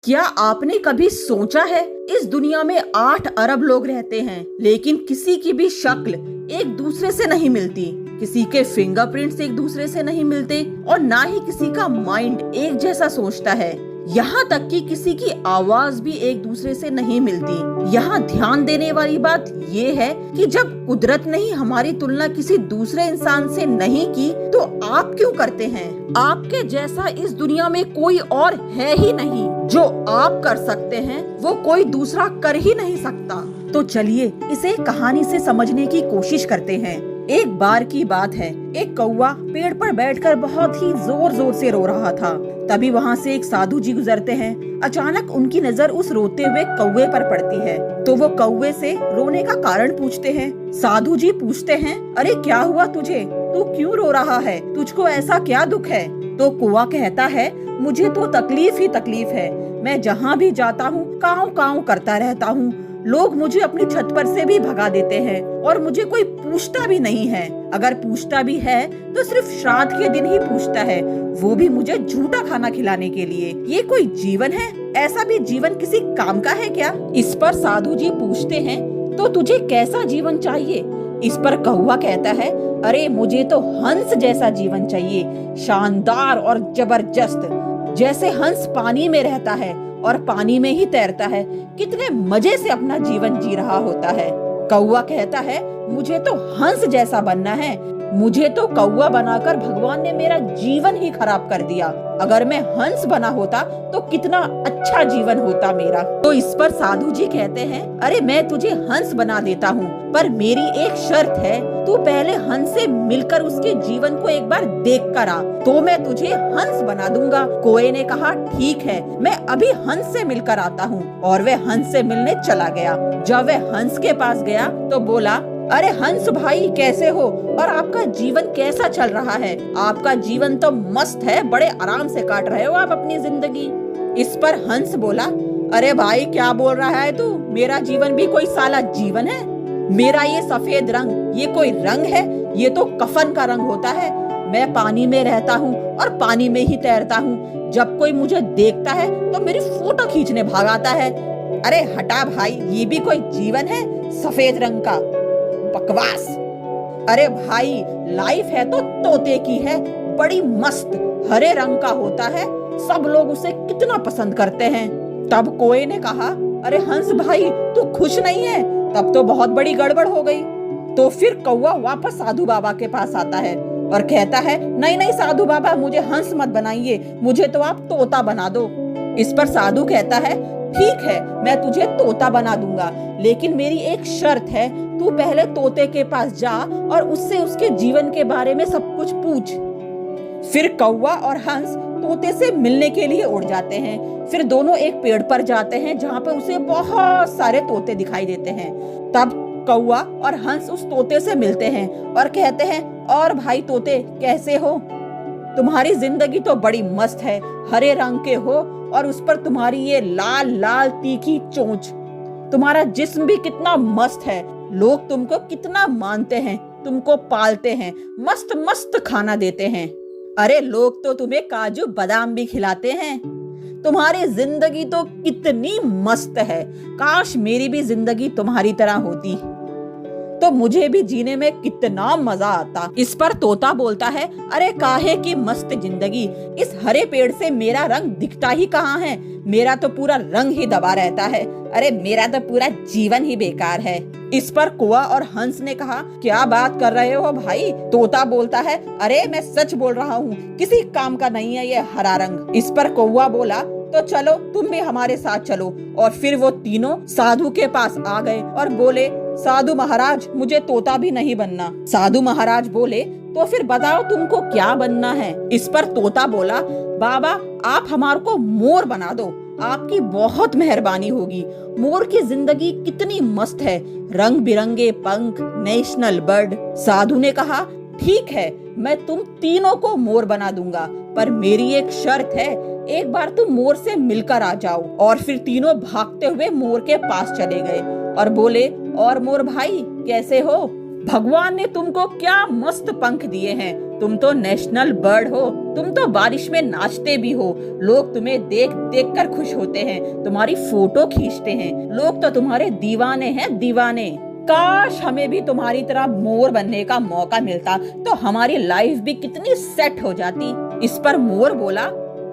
क्या आपने कभी सोचा है, इस दुनिया में 8 अरब लोग रहते हैं, लेकिन किसी की भी शक्ल एक दूसरे से नहीं मिलती, किसी के फिंगरप्रिंट्स एक दूसरे से नहीं मिलते और ना ही किसी का माइंड एक जैसा सोचता है। यहाँ तक कि किसी की आवाज भी एक दूसरे से नहीं मिलती। यहाँ ध्यान देने वाली बात ये है कि जब कुदरत ने ही हमारी तुलना किसी दूसरे इंसान से नहीं की, तो आप क्यों करते हैं? आपके जैसा इस दुनिया में कोई और है ही नहीं। जो आप कर सकते हैं वो कोई दूसरा कर ही नहीं सकता। तो चलिए इसे कहानी से समझने की कोशिश करते हैं। एक बार की बात है, एक कौवा पेड़ पर बैठकर बहुत ही जोर जोर से रो रहा था। तभी वहाँ से एक साधु जी गुजरते हैं। अचानक उनकी नजर उस रोते हुए कौवे पर पड़ती है, तो वो कौवे से रोने का कारण पूछते हैं। साधु जी पूछते हैं, अरे क्या हुआ तुझे? तू क्यों रो रहा है? तुझको ऐसा क्या दुख है? तो कौवा कहता है, मुझे तो तकलीफ ही तकलीफ है। मैं जहाँ भी जाता हूँ काँव काँव करता रहता हूँ। लोग मुझे अपनी छत पर से भी भगा देते हैं और मुझे कोई पूछता भी नहीं है। अगर पूछता भी है तो सिर्फ श्राद्ध के दिन ही पूछता है, वो भी मुझे झूठा खाना खिलाने के लिए। ये कोई जीवन है? ऐसा भी जीवन किसी काम का है क्या? इस पर साधु जी पूछते हैं, तो तुझे कैसा जीवन चाहिए? इस पर कौवा कहता है, अरे मुझे तो हंस जैसा जीवन चाहिए, शानदार और जबरदस्त। जैसे हंस पानी में रहता है और पानी में ही तैरता है, कितने मजे से अपना जीवन जी रहा होता है। कौवा कहता है, मुझे तो हंस जैसा बनना है। मुझे तो कौवा बनाकर भगवान ने मेरा जीवन ही खराब कर दिया। अगर मैं हंस बना होता तो कितना अच्छा जीवन होता मेरा। तो इस पर साधु जी कहते हैं, अरे मैं तुझे हंस बना देता हूँ, पर मेरी एक शर्त है, तू पहले हंस से मिलकर उसके जीवन को एक बार देख कर आ, तो मैं तुझे हंस बना दूंगा। कौवे ने कहा, ठीक है, मैं अभी हंस से मिलकर आता हूँ। और वह हंस से मिलने चला गया। जब वह हंस के पास गया तो बोला, अरे हंस भाई कैसे हो और आपका जीवन कैसा चल रहा है? आपका जीवन तो मस्त है, बड़े आराम से काट रहे हो आप अपनी जिंदगी। इस पर हंस बोला, अरे भाई क्या बोल रहा है तू? मेरा जीवन भी कोई साला जीवन है? मेरा ये सफेद रंग ये कोई रंग है? ये तो कफन का रंग होता है। मैं पानी में रहता हूँ और पानी में ही तैरता हूँ। जब कोई मुझे देखता है तो मेरी फोटो खींचने भाग आता है। अरे हटा भाई, ये भी कोई जीवन है सफेद रंग का? बकवास। अरे भाई लाइफ है तो तोते की है, बड़ी मस्त, हरे रंग का होता है, सब लोग उसे कितना पसंद करते हैं। तब कौवे ने कहा, अरे हंस भाई तू खुश नहीं है? तब तो बहुत बड़ी गड़बड़ हो गई। तो फिर कौवा वापस साधु बाबा के पास आता है और कहता है, नहीं नहीं साधु बाबा, मुझे हंस मत बनाइए, मुझे तो आप तोता बना दो। इस पर साधु कहता है, ठीक है, मैं तुझे तोता बना दूंगा, लेकिन मेरी एक शर्त है, तू पहले तोते के पास जा और उससे उसके जीवन के बारे में सब कुछ पूछ। फिर कौवा और हंस तोते से मिलने के लिए उड़ जाते हैं। फिर दोनों एक पेड़ पर जाते हैं जहाँ पे उसे बहुत सारे तोते दिखाई देते हैं। तब कौवा और हंस उस तोते से मिलते हैं और कहते हैं, और भाई तोते कैसे हो? तुम्हारी जिंदगी तो बड़ी मस्त है, हरे रंग के हो और उस पर तुम्हारी ये लाल लाल तीखी चोंच। तुम्हारा जिस्म भी कितना मस्त है, लोग तुमको कितना मानते हैं, तुमको पालते हैं, मस्त मस्त खाना देते हैं। अरे लोग तो तुम्हें काजू बादाम भी खिलाते हैं। तुम्हारी जिंदगी तो कितनी मस्त है, काश मेरी भी जिंदगी तुम्हारी तरह होती तो मुझे भी जीने में कितना मजा आता। इस पर तोता बोलता है, अरे काहे की मस्त जिंदगी, इस हरे पेड़ से मेरा रंग दिखता ही कहाँ है? मेरा तो पूरा रंग ही दबा रहता है। अरे मेरा तो पूरा जीवन ही बेकार है। इस पर कौवा और हंस ने कहा, क्या बात कर रहे हो भाई? तोता बोलता है, अरे मैं सच बोल रहा हूँ, किसी काम का नहीं है ये हरा रंग। इस पर कौवा बोला, तो चलो तुम भी हमारे साथ चलो। और फिर वो तीनों साधु के पास आ गए और बोले, साधु महाराज मुझे तोता भी नहीं बनना। साधु महाराज बोले, तो फिर बताओ तुमको क्या बनना है? इस पर तोता बोला, बाबा आप हमारे को मोर बना दो, आपकी बहुत मेहरबानी होगी। मोर की जिंदगी कितनी मस्त है, रंग बिरंगे पंख, नेशनल बर्ड। साधु ने कहा, ठीक है, मैं तुम तीनों को मोर बना दूंगा, पर मेरी एक शर्त है, एक बार तुम मोर से मिलकर आ जाओ। और फिर तीनों भागते हुए मोर के पास चले गए और बोले, और मोर भाई कैसे हो? भगवान ने तुमको क्या मस्त पंख दिए हैं, तुम तो नेशनल बर्ड हो, तुम तो बारिश में नाचते भी हो, लोग तुम्हें देख देख कर खुश होते हैं, तुम्हारी फोटो खींचते हैं, लोग तो तुम्हारे दीवाने हैं दीवाने। काश हमें भी तुम्हारी तरह मोर बनने का मौका मिलता तो हमारी लाइफ भी कितनी सेट हो जाती। इस पर मोर बोला,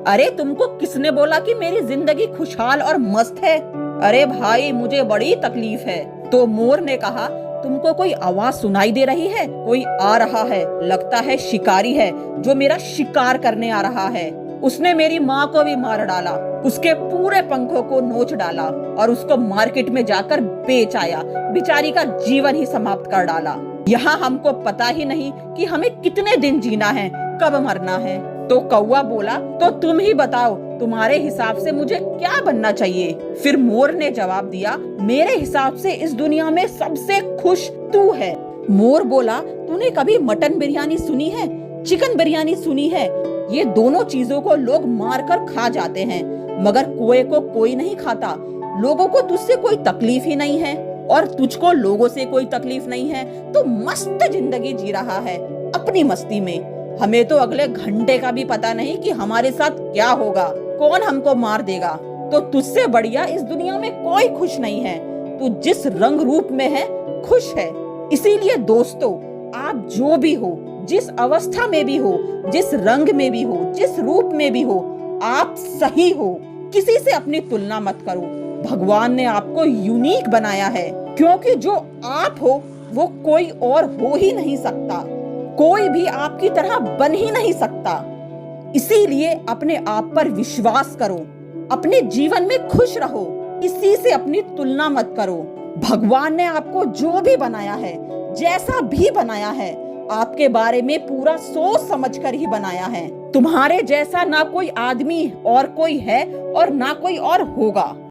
अरे तुमको किसने बोला कि मेरी जिंदगी खुशहाल और मस्त है? अरे भाई मुझे बड़ी तकलीफ है। तो मोर ने कहा, तुमको कोई आवाज सुनाई दे रही है? कोई आ रहा है, लगता है शिकारी है जो मेरा शिकार करने आ रहा है। उसने मेरी माँ को भी मार डाला, उसके पूरे पंखों को नोच डाला और उसको मार्केट में जाकर बेच आया, बेचारी का जीवन ही समाप्त कर डाला। यहाँ हमको पता ही नहीं कि हमें कितने दिन जीना है, कब मरना है। तो कौवा बोला, तो तुम ही बताओ, तुम्हारे हिसाब से मुझे क्या बनना चाहिए? फिर मोर ने जवाब दिया, मेरे हिसाब से इस दुनिया में सबसे खुश तू है। मोर बोला, तूने कभी मटन बिरयानी सुनी है, चिकन बिरयानी सुनी है? ये दोनों चीजों को लोग मार कर खा जाते हैं, मगर कोए को कोई नहीं खाता। लोगों को तुझसे कोई तकलीफ ही नहीं है और तुझको लोगों से कोई तकलीफ नहीं है, तो मस्त जिंदगी जी रहा है अपनी मस्ती में। हमें तो अगले घंटे का भी पता नहीं कि हमारे साथ क्या होगा, कौन हमको मार देगा। तो तुझसे बढ़िया इस दुनिया में कोई खुश नहीं है। तू जिस रंग रूप में है खुश है। इसीलिए दोस्तों, आप जो भी हो, जिस अवस्था में भी हो, जिस रंग में भी हो, जिस रूप में भी हो, आप सही हो। किसी से अपनी तुलना मत करो। भगवान ने आपको यूनिक बनाया है, क्योंकि जो आप हो वो कोई और हो ही नहीं सकता। कोई भी आपकी तरह बन ही नहीं सकता। इसीलिए अपने आप पर विश्वास करो, अपने जीवन में खुश रहो, किसी से अपनी तुलना मत करो। भगवान ने आपको जो भी बनाया है, जैसा भी बनाया है, आपके बारे में पूरा सोच समझ कर ही बनाया है। तुम्हारे जैसा ना कोई आदमी और कोई है और ना कोई और होगा।